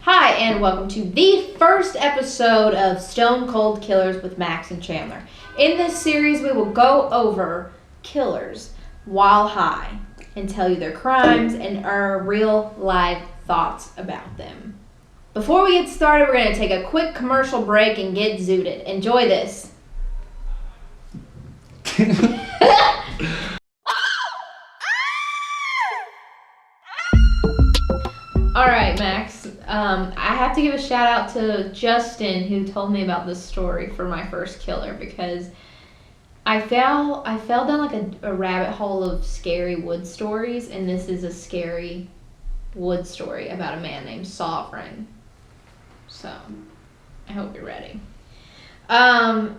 Hi, and welcome to the first episode of Stone Cold Killers with Max and Chandler. In this series, we will go over killers while high and tell you their crimes and our real live thoughts about them. Before we get started, we're going to take a quick commercial break and get zooted. Enjoy this. All right, Max. I have to give a shout out to Justin, who told me about this story for my first killer, because I fell down like a rabbit hole of scary wood stories, and this is a scary wood story about a man named Sovereign. So, I hope you're ready. The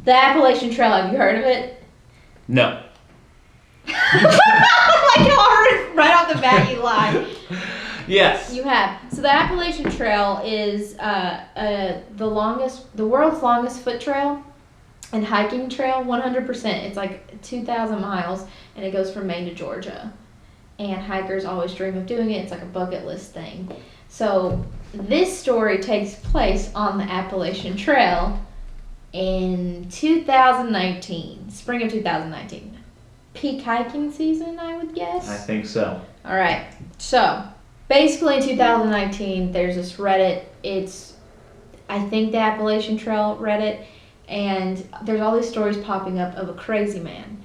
Appalachian Trail, have you heard of it? No. Like right off the bat, you lied. Yes. You have. So the Appalachian Trail is the world's longest foot trail and hiking trail, 100%. It's like 2,000 miles, and it goes from Maine to Georgia. And hikers always dream of doing it. It's like a bucket list thing. So this story takes place on the Appalachian Trail in 2019, spring of 2019. Peak hiking season, I would guess. I think so. All right. So basically in 2019, there's this Reddit. It's, I think, the Appalachian Trail Reddit. And there's all these stories popping up of a crazy man.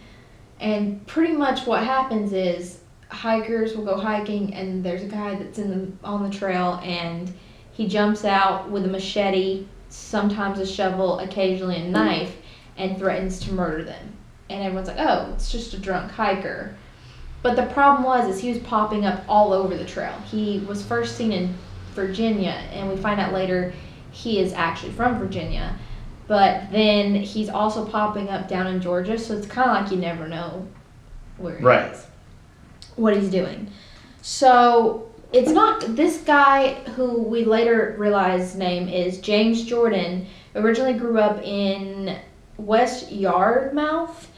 And pretty much what happens is hikers will go hiking, and there's a guy that's on the trail, and he jumps out with a machete, sometimes a shovel, occasionally a knife, and threatens to murder them. And everyone's like, oh, it's just a drunk hiker. But the problem is he was popping up all over the trail. He was first seen in Virginia, and we find out later he is actually from Virginia. But then he's also popping up down in Georgia, so it's kind of like you never know where he is, what he's doing. So it's not this guy, who we later realize name is James Jordan, originally grew up in West Yarmouth,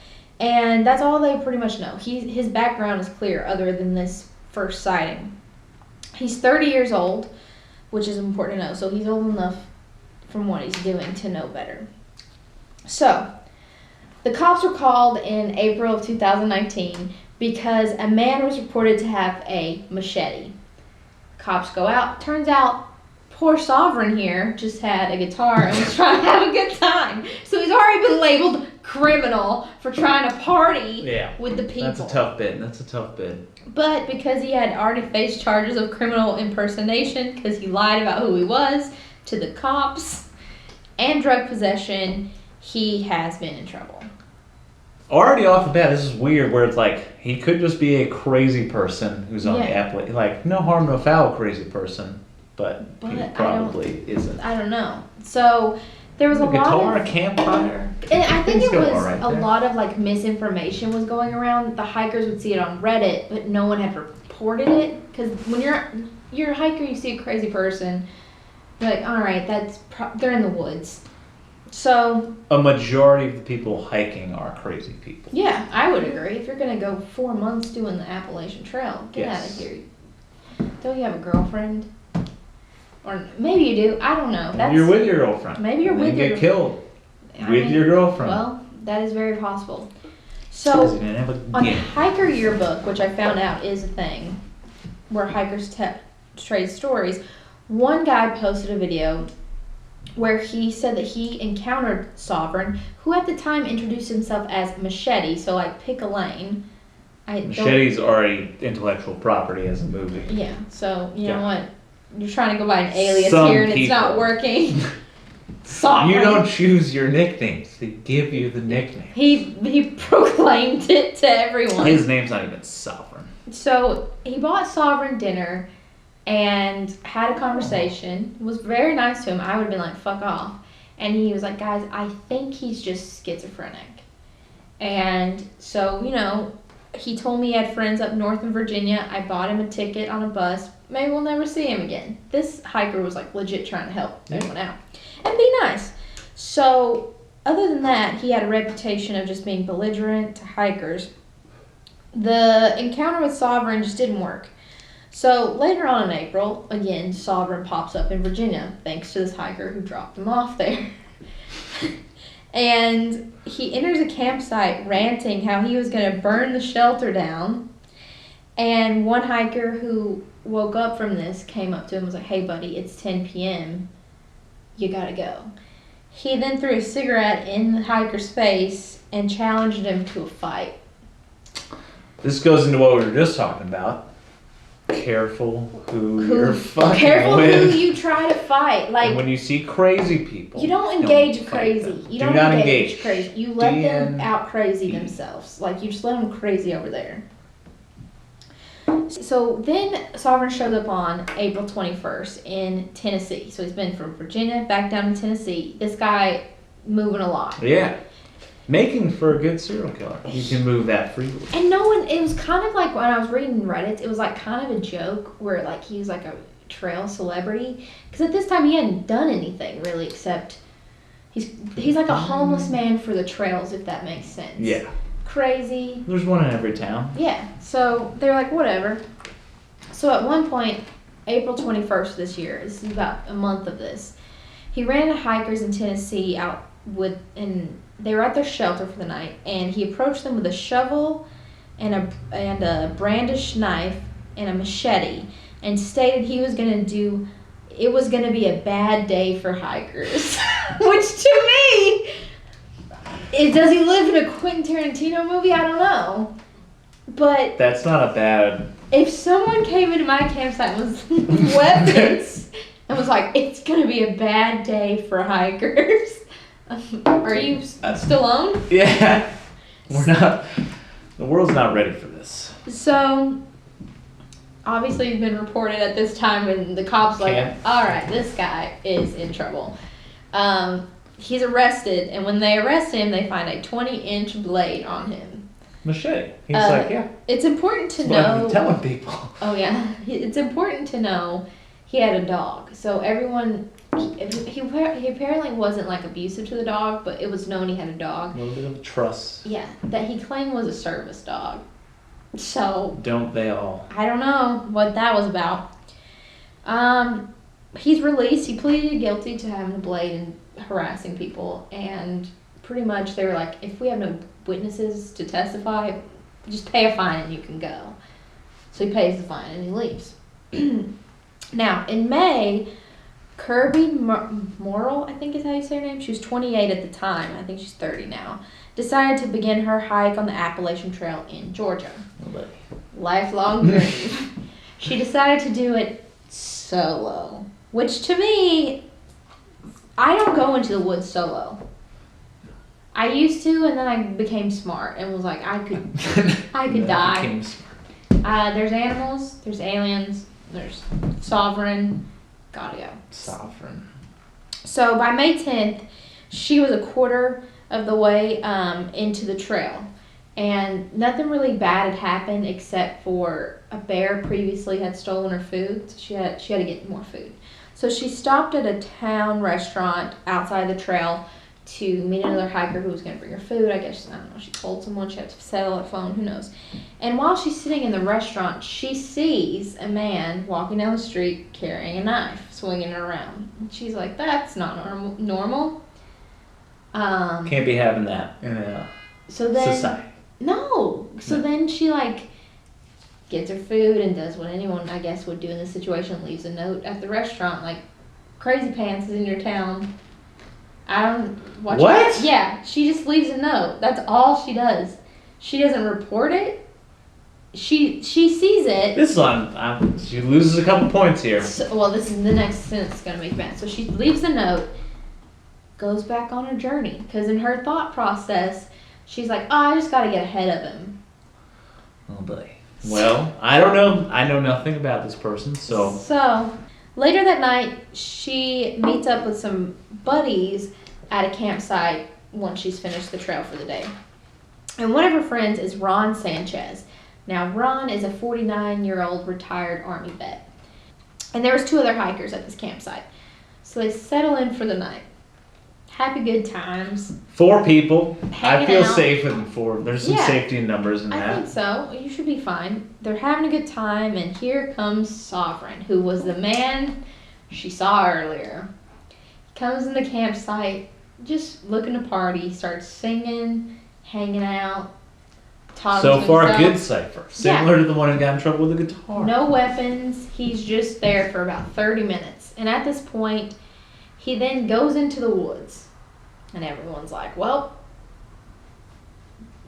and that's all they pretty much know. His background is clear other than this first sighting. He's 30 years old, which is important to know. So he's old enough from what he's doing to know better. So the cops were called in April of 2019 because a man was reported to have a machete. Cops go out. Turns out poor Sovereign here just had a guitar and was trying to have a good time. So he's already been labeled criminal for trying to party with the people. That's a tough bit. But because he had already faced charges of criminal impersonation because he lied about who he was to the cops and drug possession, he has been in trouble. Already off the bat, this is weird, where it's like he could just be a crazy person who's on the Appalachian, like no harm, no foul crazy person, but he probably isn't. I don't know. So there was a guitar, a campfire. And I think it was a lot of like misinformation was going around. The hikers would see it on Reddit, but no one had reported it, because when you're a hiker, you see a crazy person, you're like, all right, they're in the woods. So a majority of the people hiking are crazy people. Yeah, I would agree. If you're gonna go 4 months doing the Appalachian Trail, get out of here. Don't you have a girlfriend? Or maybe you do. I don't know. You're with your girlfriend. Maybe you're with your girlfriend. You get killed with your girlfriend. Well, that is very possible. So on Hiker Yearbook, which I found out is a thing, where hikers trade stories, one guy posted a video where he said that he encountered Sovereign, who at the time introduced himself as Machete, so like pick a lane. Machete's already intellectual property as a movie. Yeah, so you know what? You're trying to go by an alias here and it's not working. Sovereign. You don't choose your nicknames. They give you the nickname. He proclaimed it to everyone. His name's not even Sovereign. So he bought Sovereign dinner and had a conversation. Was very nice to him. I would have been like, fuck off. And he was like, guys, I think he's just schizophrenic. And so, he told me he had friends up north in Virginia. I bought him a ticket on a bus. Maybe we'll never see him again. This hiker was like legit trying to help everyone out and be nice. So other than that, he had a reputation of just being belligerent to hikers. The encounter with Sovereign just didn't work. So later on in April, again, Sovereign pops up in Virginia, thanks to this hiker who dropped him off there. And he enters a campsite ranting how he was going to burn the shelter down. And one hiker who woke up from this came up to him and was like, hey buddy, it's 10 p.m. You gotta go. He then threw a cigarette in the hiker's face and challenged him to a fight. This goes into what we were just talking about. Careful who you're fucking careful with. who you try to fight. Like, and when you see crazy people, you don't engage crazy. You don't engage crazy. You let them out crazy themselves. Like, you just let them crazy over there. So then Sovereign shows up on April 21st in Tennessee. So he's been from Virginia back down to Tennessee. This guy moving a lot. Yeah. Making for a good serial killer. You can move that freely. And no one, it was kind of like when I was reading Reddit, it was like kind of a joke where like he was like a trail celebrity. Because at this time he hadn't done anything really except he's like a homeless man for the trails, if that makes sense. Yeah. Crazy. There's one in every town. Yeah. So they're like, whatever. So at one point, April 21st this year, this is about a month of this, he ran into hikers in Tennessee and they were at their shelter for the night, and he approached them with a shovel and a brandished knife and a machete, and stated it was going to be a bad day for hikers. Which to me, does he live in a Quentin Tarantino movie? I don't know. But that's not a bad... If someone came into my campsite with weapons and was like, it's going to be a bad day for hikers... Are you still on? Yeah. The world's not ready for this. So, obviously it's been reported at this time and the cops like, alright, this guy is in trouble. He's arrested, and when they arrest him, they find a 20-inch blade on him. Machete. He's like, yeah. It's important to know... I've been telling people. Oh, yeah. It's important to know he had a dog. So everyone... He apparently wasn't like abusive to the dog, but it was known he had a dog. A little bit of trust. Yeah, that he claimed was a service dog. So don't they all? I don't know what that was about. He's released. He pleaded guilty to having a blade and harassing people, and pretty much they were like, if we have no witnesses to testify, just pay a fine and you can go. So he pays the fine and he leaves. Now in May, Kirby Morrill, I think is how you say her name. She was 28 at the time. I think she's 30 now. Decided to begin her hike on the Appalachian Trail in Georgia. Oh, lifelong dream. She decided to do it solo, which to me, I don't go into the woods solo. I used to, and then I became smart and was like, I could die. There's animals, there's aliens, there's Sovereign. Gotta go. Sovereign. So by May 10th, she was a quarter of the way into the trail. And nothing really bad had happened except for a bear previously had stolen her food. So she had to get more food. So she stopped at a town restaurant outside the trail to meet another hiker who was going to bring her food. I guess, I don't know, she told someone she had to settle her phone, who knows. And while she's sitting in the restaurant, she sees a man walking down the street carrying a knife, swinging it around. And she's like, that's not normal. Can't be having that in a society. No. So then she like gets her food and does what anyone I guess would do in this situation, leaves a note at the restaurant like, Crazy Pants is in your town. What? Yeah, she just leaves a note. That's all she does. She doesn't report it. She sees it. This one, she loses a couple points here. So, this is the next sentence is going to make bad. So she leaves a note, goes back on her journey. Because in her thought process, she's like, I just got to get ahead of him. Oh, boy. Well, I don't know. I know nothing about this person, so... So, later that night, she meets up with some buddies at a campsite once she's finished the trail for the day. And one of her friends is Ron Sanchez. Now, Ron is a 49-year-old retired Army vet. And there was 2 other hikers at this campsite. So they settle in for the night. Happy good times. 4 people. I feel out. safe in 4. There's some safety in numbers in that. I think so. You should be fine. They're having a good time, and here comes Sovereign, who was the man she saw earlier. He comes in the campsite, just looking to party, starts singing, hanging out, talking So to far, himself. good cipher. Similar to the one who got in trouble with the guitar. No weapons. He's just there for about 30 minutes. And at this point, he then goes into the woods. And everyone's like, well,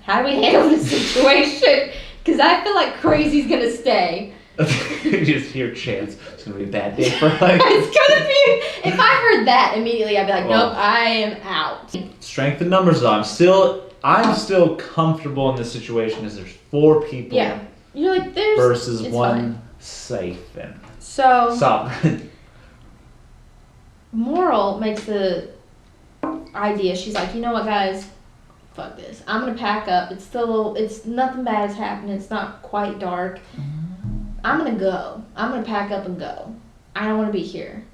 how do we handle this situation? Because I feel like crazy's going to stay. You just hear chants. It's going to be a bad day for like... It's going to be... If I heard that immediately, I'd be like, nope, I am out. Strength in numbers, though. I'm still comfortable in this situation as there's 4 people. Yeah. You're like, there's... Versus it's 1 fine. safe and... So... Sovereign. Moral makes the idea. She's like, you know what, guys? Fuck this. I'm gonna pack up. It's nothing bad has happened. It's not quite dark. I'm gonna go. I'm gonna pack up and go. I don't want to be here.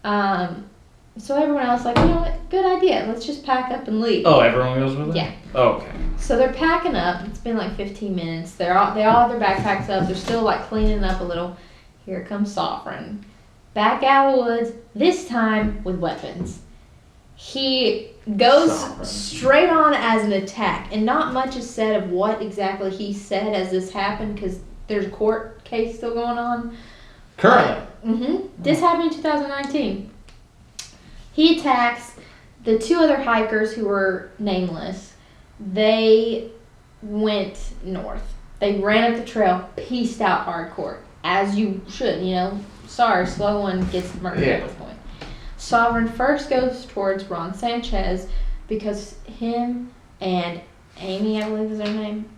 So everyone else like, you know what? Good idea. Let's just pack up and leave. Oh, everyone goes with it? Yeah. Oh, okay. So they're packing up. It's been like 15 minutes. They all have their backpacks up. They're still like cleaning up a little. Here comes Sovereign. Back out of the woods. This time with weapons. He goes straight on as an attack, and not much is said of what exactly he said as this happened because there's a court case still going on. Currently. This happened in 2019. He attacks the 2 other hikers who were nameless. They went north. They ran up the trail, pieced out hardcore, as you should, you know. Sorry, slow one gets murdered at this point. Sovereign first goes towards Ron Sanchez because him and Amy, I believe is her name.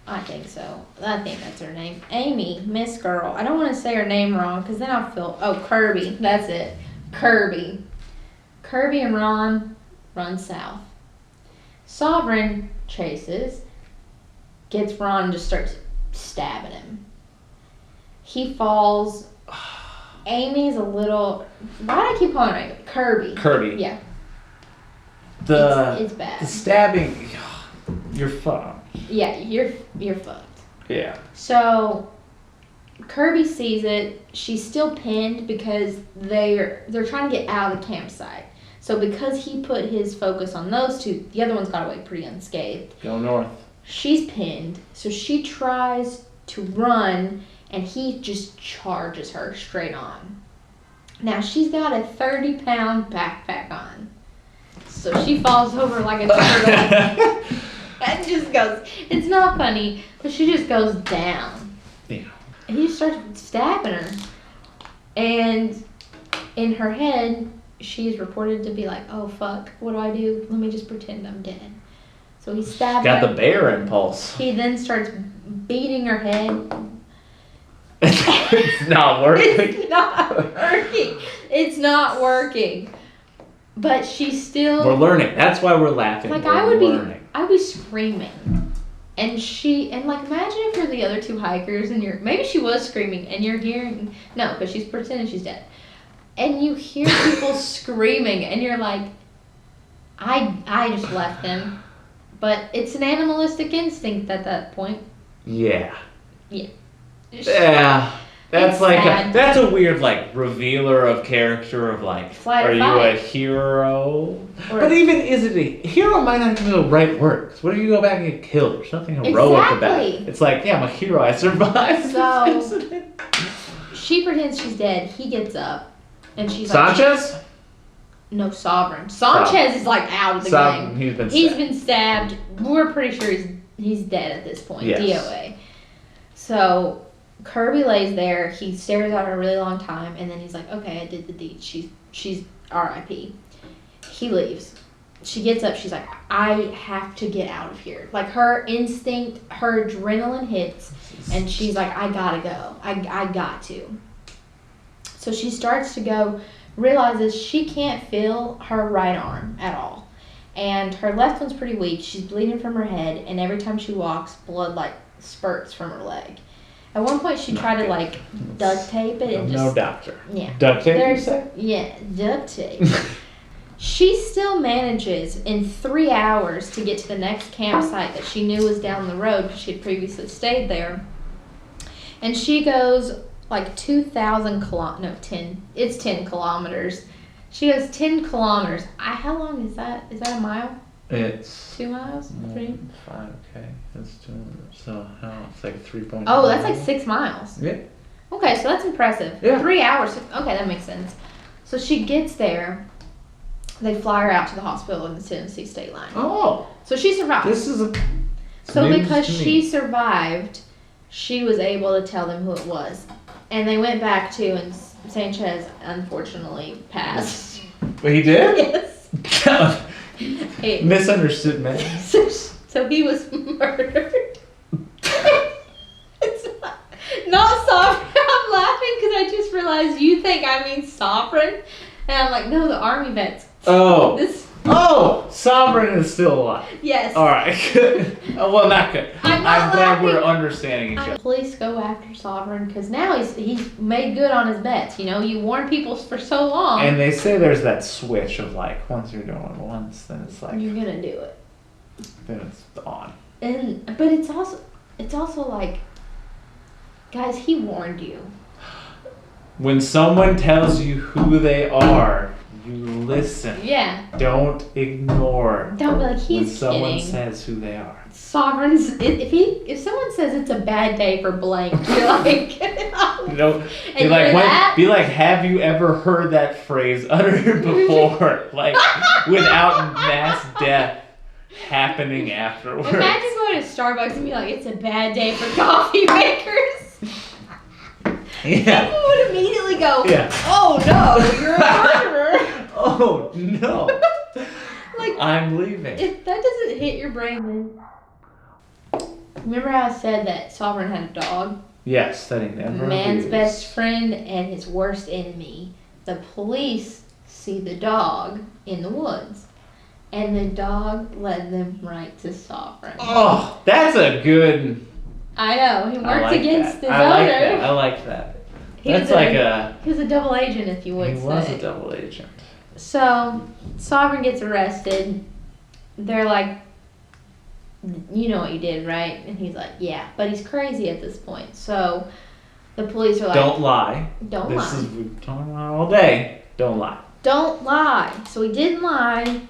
I think so. I think that's her name. Amy, Miss Girl. I don't want to say her name wrong because then I'll feel... Oh, Kirby. That's it. Kirby. Kirby and Ron run south. Sovereign chases, gets Ron and just starts stabbing him. He falls... Amy's a little... Why do I keep calling her Amy? Kirby. Kirby. Yeah. It's bad. The stabbing... You're fucked. Yeah, you're fucked. Yeah. So, Kirby sees it. She's still pinned because they're trying to get out of the campsite. So because he put his focus on those 2, the other one's got away pretty unscathed. Go north. She's pinned. So she tries to run... And he just charges her straight on. Now, she's got a 30-pound backpack on. So she falls over like a turtle. And just goes, it's not funny, but she just goes down. Yeah. And he just starts stabbing her. And in her head, she's reported to be like, oh, fuck, what do? Let me just pretend I'm dead. So he stabs her. Got the bear impulse. He then starts beating her head. It's not working. It's not working. It's not working. But she's still... We're learning. That's why we're laughing. Like, We're I'd be screaming. And like, imagine if you're the other 2 hikers and maybe she was screaming and you're hearing... No, because she's pretending she's dead. And you hear people screaming and you're like, I just left them. But it's an animalistic instinct at that point. Yeah. Yeah. Yeah. That's It's like sad. that's a weird like revealer of character of like Flight or are you fight. a hero? Or- But even is it a hero might not be the right word. 'Cause what if you go back and get killed? There's nothing heroic about it. Exactly. It's like, yeah, I'm a hero. I survived So- this incident. She pretends she's dead. He gets up. And she's like... Sanchez? No, Sovereign. Sanchez is like out of the game. He's Been stabbed. We're pretty sure he's dead at this point. Yes. DOA. So Kirby lays there. He stares at her a really long time, and then he's like, "Okay, I did the deed. She's R.I.P." He leaves. She gets up. She's like, "I have to get out of here." Like her instinct, her adrenaline hits, and she's like, "I gotta go. I got to." So she starts to go. Realizes she can't feel her right arm at all. And her left one's pretty weak. She's bleeding from her head, and every time she walks, blood like spurts from her leg. At one point, she tried to like duct tape it and no just... doctor. Yeah. Duct tape, you There's say? Yeah, duct tape. She still manages in 3 hours to get to the next campsite that she knew was down the road because she had previously stayed there. And she goes like 2,000 it's 10 kilometers. She goes 10 kilometers. How long is that? Is that a mile? It's 2 miles? 3? 5K. That's 200. So it's like 3.5. Oh, that's like 6 miles. Yeah. Okay, so that's impressive. Yeah. 3 hours. Okay, that makes sense. So she gets there. They fly her out to the hospital in the Tennessee state line. Oh. So she survived. So because she survived, she was able to tell them who it was. And they went back to, and Sanchez unfortunately passed. Well, he did? Yes. Misunderstood man. So he was murdered. It's not Sovereign. I'm laughing because I just realized you think I mean Sovereign. And I'm like, no, the Army vets. Oh. Sovereign is still alive. Yes. All right. Good. Well, not good. I'm glad we're understanding each other. Police go after Sovereign because now he's made good on his bets. You know, you warn people for so long. And they say there's that switch of like, once you're doing it once, then it's like you're gonna do it. Then it's on. But it's also like, guys, he warned you. When someone tells you who they are, you listen. Yeah. Don't ignore. Don't be like, he's when someone kidding. says who they are. Sovereign's. If someone says it's a bad day for blank, you're like, be like, have you ever heard that phrase uttered before? Like, without mass death happening afterwards. Imagine going to Starbucks and be like, it's a bad day for coffee makers. Yeah. People would immediately go, yeah. Oh no, you're a murderer. Oh no. Like, I'm leaving. If that doesn't hit your brain, then remember how I said that Sovereign had a dog? Yes, that he never Man's abused. best friend and his worst enemy. The police see the dog in the woods, and the dog led them right to Sovereign. Oh, that's a good. I know, he worked against his owner. I like that. He was a double agent, if you would say. He was a double agent. So, Sovereign gets arrested. They're like, you know what you did, right? And he's like, yeah. But he's crazy at this point. So, the police are like, don't lie. Don't lie. We've been talking about all day. Don't lie. Don't lie. So, he didn't lie.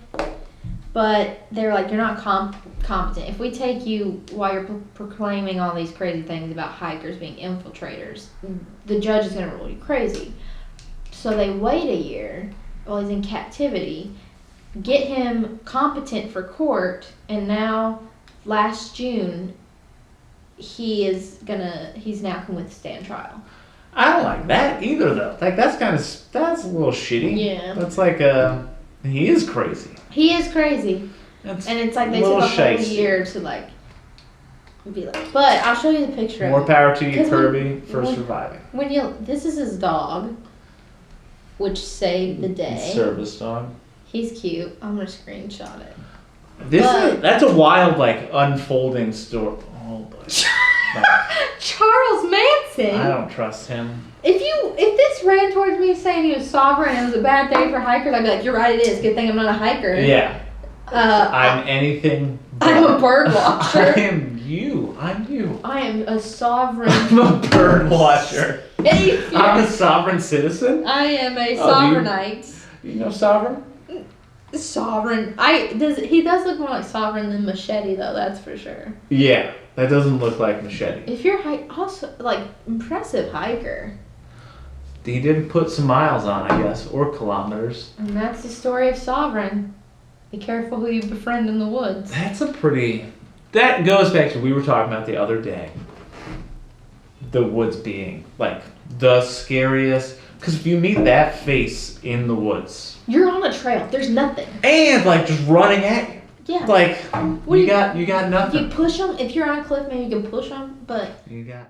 But they're like, you're not competent. If we take you while you're proclaiming all these crazy things about hikers being infiltrators, the judge is going to rule you crazy. So they wait a year while he's in captivity, get him competent for court, and now last June he's now can withstand trial. I don't like that either, though. Like that's a little shitty. Yeah. That's like he is crazy. He is crazy. And it's like they took a whole year to like be like. But I'll show you the picture. More of power to you, Kirby, for surviving. This is his dog, which saved the day. Service dog. He's cute. I'm gonna screenshot it. That's a wild like unfolding story. Oh boy. Charles Manson. I don't trust him. If this ran towards me saying he was Sovereign and it was a bad day for hikers, I'd be like, you're right, it is. Good thing I'm not a hiker. Yeah. I'm anything but. I'm a bird watcher. I'm you. I am a Sovereign. I'm a bird watcher. I'm a sovereign citizen. I am a Sovereignite. You know Sovereign? Sovereign. He does look more like Sovereign than Machete though, that's for sure. Yeah, that doesn't look like Machete. If you're also like impressive hiker. He did put some miles on, I guess, or kilometers. And that's the story of Sovereign. Be careful who you befriend in the woods. That goes back to what we were talking about the other day. The woods being like the scariest. Because if you meet that face in the woods, you're on a trail. There's nothing. And like just running at you. Yeah. Like you got nothing. You push them. If you're on a cliff, maybe you can push them, but you got.